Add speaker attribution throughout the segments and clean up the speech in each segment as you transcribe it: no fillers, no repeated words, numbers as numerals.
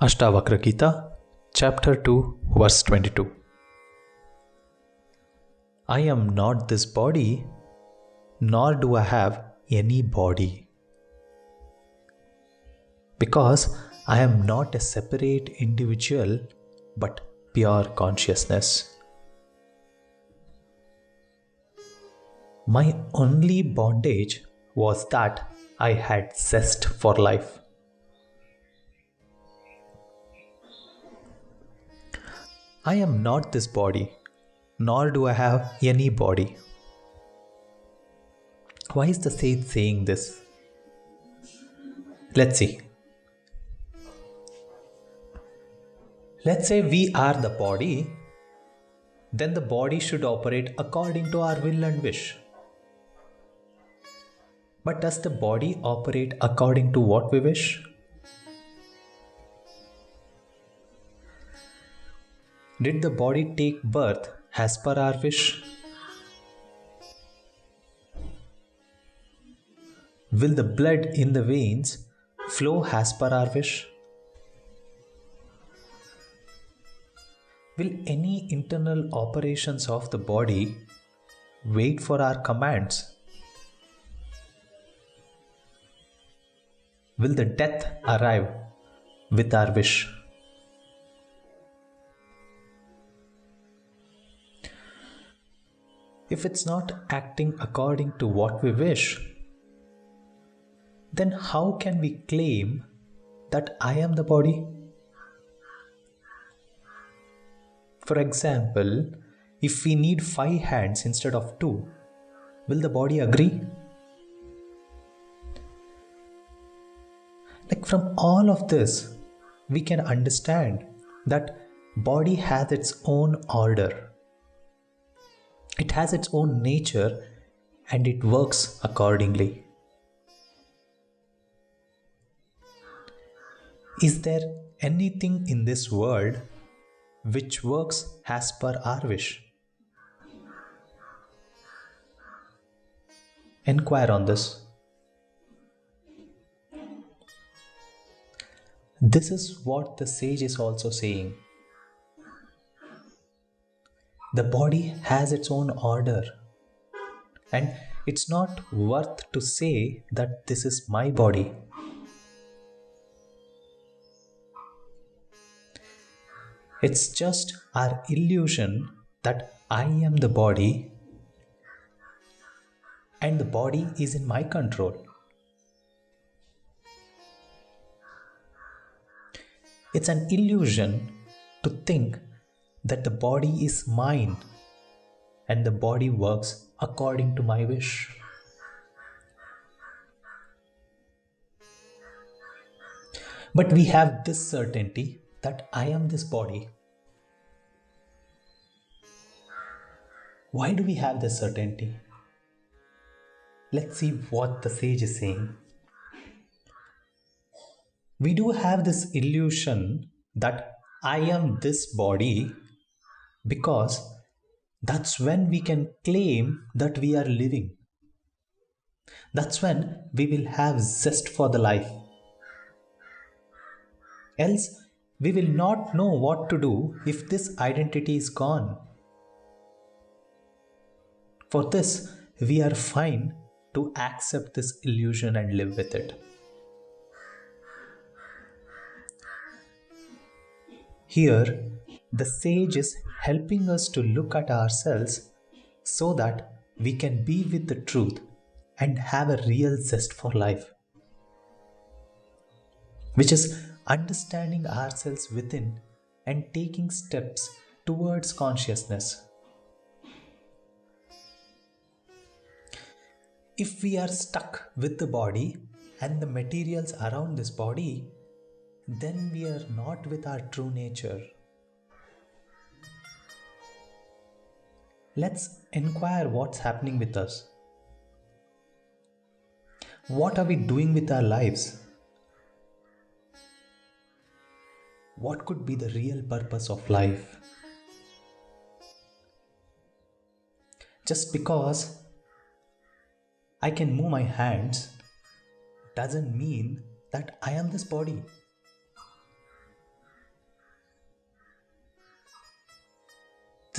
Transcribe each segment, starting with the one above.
Speaker 1: Ashtavakragita, Chapter 2, Verse 22. I am not this body, nor do I have any body. Because I am not a separate individual, but pure consciousness. My only bondage was that I had zest for life. I am not this body, nor do I have any body. Why is the sage saying this? Let's see. Let's say we are the body, then the body should operate according to our will and wish. But does the body operate according to what we wish? Did the body take birth as per our wish? Will the blood in the veins flow as per our wish? Will any internal operations of the body wait for our commands? Will the death arrive with our wish? If it's not acting according to what we wish, then how can we claim that I am the body? For example, if we need 5 hands instead of 2, will the body agree? From all of this, we can understand that body has its own order. It has its own nature and it works accordingly. Is there anything in this world which works as per our wish? Inquire on this. This is what the sage is also saying. The body has its own order, and it's not worth to say that this is my body. It's just our illusion that I am the body and the body is in my control. It's an illusion to think that the body is mine and the body works according to my wish. But we have this certainty that I am this body. Why do we have this certainty? Let's see what the sage is saying. We do have this illusion that I am this body because that's when we can claim that we are living. That's when we will have zest for the life. Else, we will not know what to do if this identity is gone. For this, we are fine to accept this illusion and live with it. Here, the sage is helping us to look at ourselves so that we can be with the truth and have a real zest for life, which is understanding ourselves within and taking steps towards consciousness. If we are stuck with the body and the materials around this body, then we are not with our true nature. Let's inquire what's happening with us. What are we doing with our lives? What could be the real purpose of life? Just because I can move my hands doesn't mean that I am this body.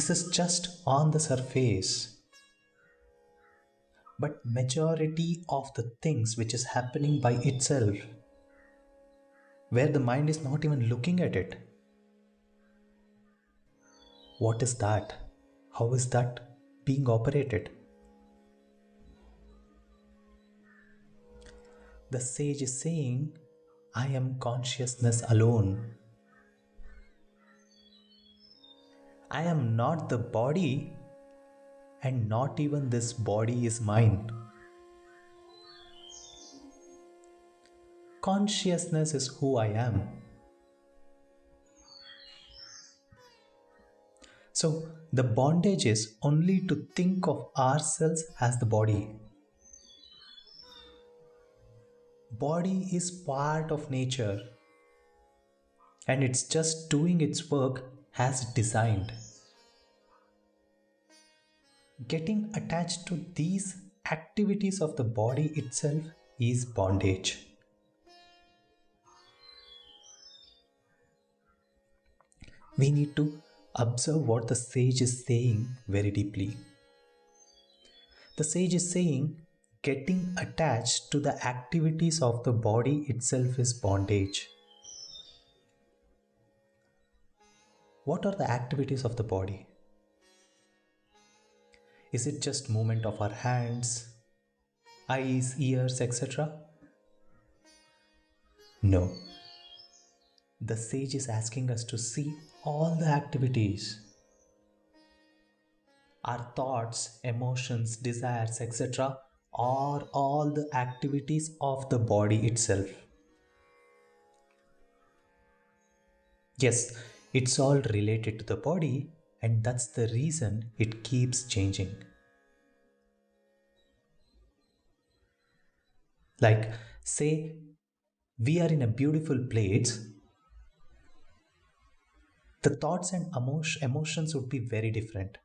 Speaker 1: this is just on the surface. But majority of the things which is happening by itself, where the mind is not even looking at it, what is that? How is that being operated? The sage is saying, I am consciousness alone. I am not the body, and not even this body is mine. Consciousness is who I am. So the bondage is only to think of ourselves as the body. Body is part of nature, and it's just doing its work as designed. Getting attached to these activities of the body itself is bondage. We need to observe what the sage is saying very deeply. The sage is saying, getting attached to the activities of the body itself is bondage. What are the activities of the body? Is it just movement of our hands, eyes, ears, etc.? No. The sage is asking us to see all the activities. Our thoughts, emotions, desires, etc. are all the activities of the body itself. Yes, it's all related to the body, and that's the reason it keeps changing. Like, say, we are in a beautiful place, the thoughts and emotions would be very different.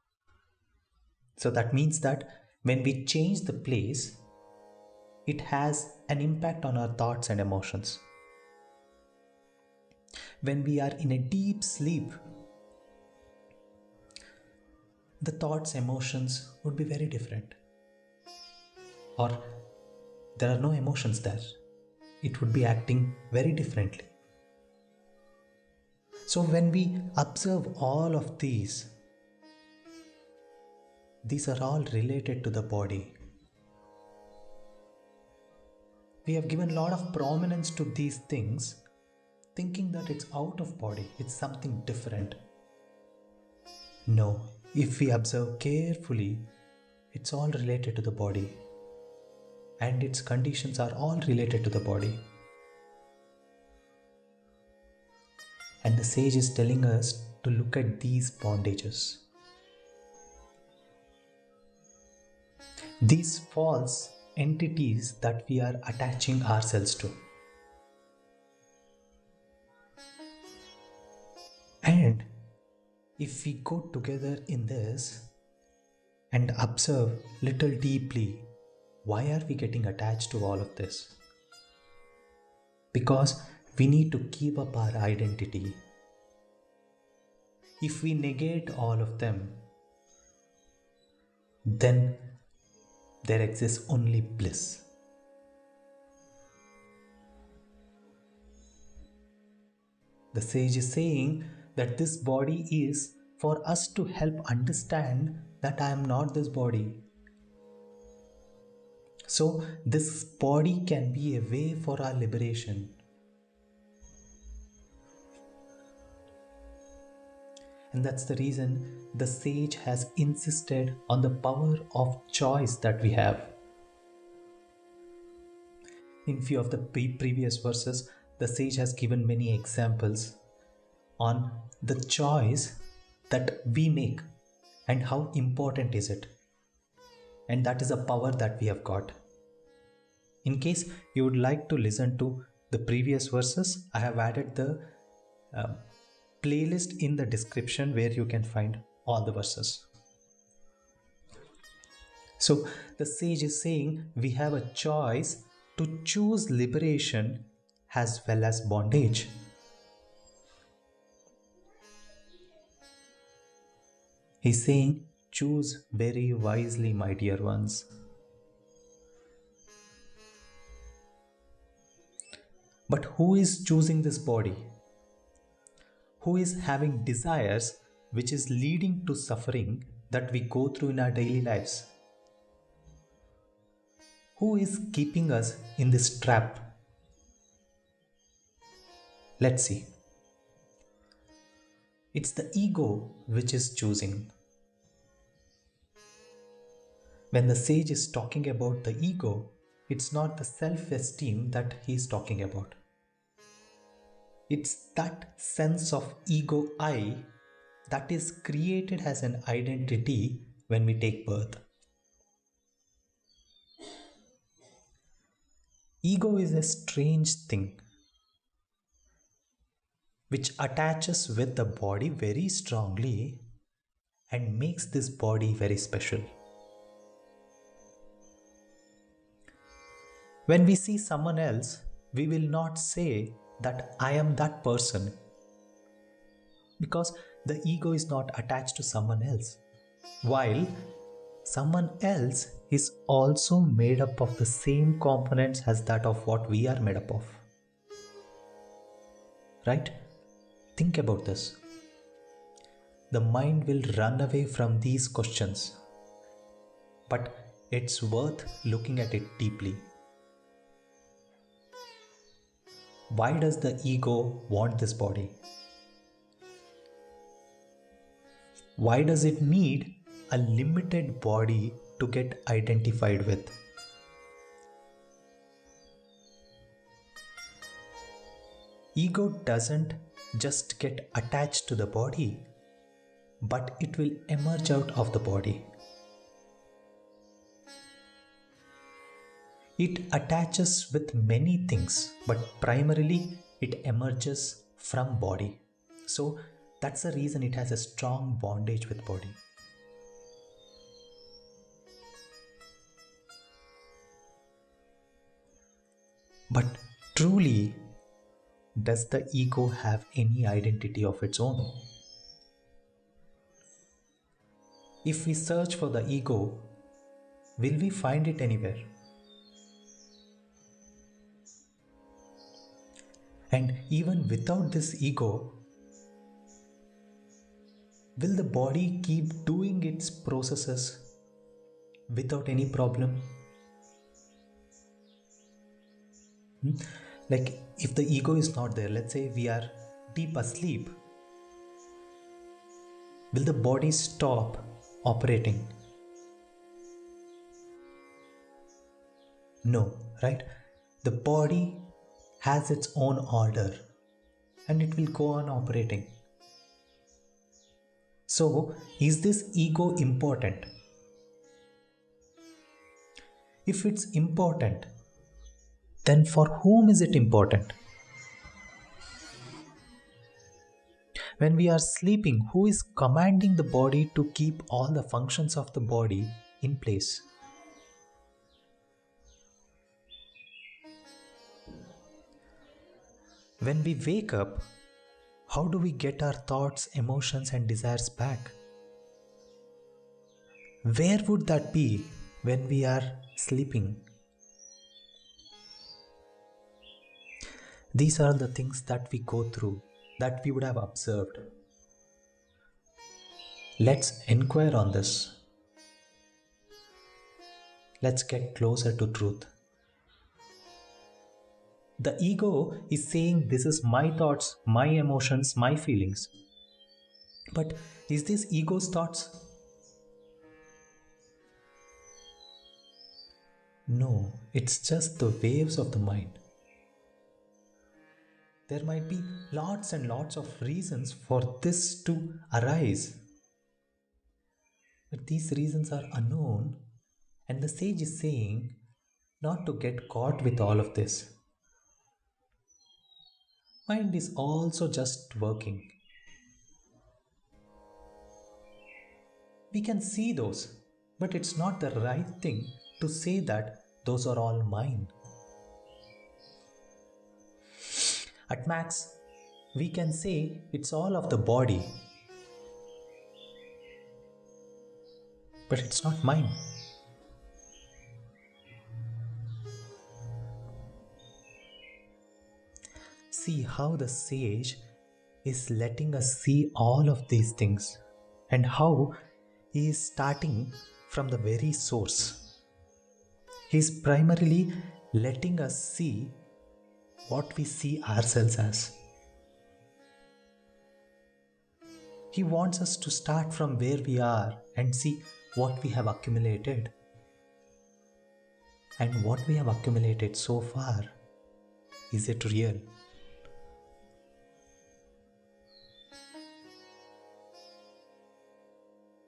Speaker 1: So that means that when we change the place, it has an impact on our thoughts and emotions. When we are in a deep sleep, the thoughts, emotions would be very different. Or there are no emotions there. It would be acting very differently. So when we observe all of these are all related to the body. We have given a lot of prominence to these things, thinking that it's out of body, it's something different. No, if we observe carefully, it's all related to the body, and its conditions are all related to the body. And the sage is telling us to look at these bondages. These false entities that we are attaching ourselves to. And if we go together in this and observe little deeply, why are we getting attached to all of this? Because we need to keep up our identity. If we negate all of them, then there exists only bliss. The sage is saying that this body is for us to help understand that I am not this body. So this body can be a way for our liberation. And that's the reason the sage has insisted on the power of choice that we have. In few of the previous verses, the sage has given many examples on the choice that we make and how important is it. And that is a power that we have got. In case you would like to listen to the previous verses, I have added the playlist in the description where you can find all the verses. So the sage is saying we have a choice to choose liberation as well as bondage. He's saying, choose very wisely, my dear ones. But who is choosing this body? Who is having desires which is leading to suffering that we go through in our daily lives? Who is keeping us in this trap? Let's see. It's the ego which is choosing. When the sage is talking about the ego, it's not the self-esteem that he's talking about. It's that sense of ego I that is created as an identity when we take birth. Ego is a strange thing which attaches with the body very strongly and makes this body very special. When we see someone else, we will not say that I am that person because the ego is not attached to someone else, while someone else is also made up of the same components as that of what we are made up of. Right? Think about this. The mind will run away from these questions, but it's worth looking at it deeply. Why does the ego want this body? Why does it need a limited body to get identified with? Ego doesn't just get attached to the body, but it will emerge out of the body. It attaches with many things, but primarily it emerges from body. So that's the reason it has a strong bondage with body. But truly, does the ego have any identity of its own? If we search for the ego, will we find it anywhere? And even without this ego, will the body keep doing its processes without any problem? Like if the ego is not there, let's say we are deep asleep, will the body stop operating? No, right? The body has its own order and it will go on operating. So, is this ego important? If it's important, then for whom is it important? When we are sleeping, who is commanding the body to keep all the functions of the body in place? When we wake up, how do we get our thoughts, emotions, and desires back? Where would that be when we are sleeping? These are the things that we go through, that we would have observed. Let's inquire on this. Let's get closer to truth. The ego is saying this is my thoughts, my emotions, my feelings. But is this ego's thoughts? No, it's just the waves of the mind. There might be lots and lots of reasons for this to arise. But these reasons are unknown, and the sage is saying not to get caught with all of this. Mind is also just working. We can see those, but it's not the right thing to say that those are all mine. At max, we can say it's all of the body. but it's not mine. See how the sage is letting us see all of these things, and how he is starting from the very source. He is primarily letting us see what we see ourselves as. He wants us to start from where we are and see what we have accumulated. And what we have accumulated so far, is it real?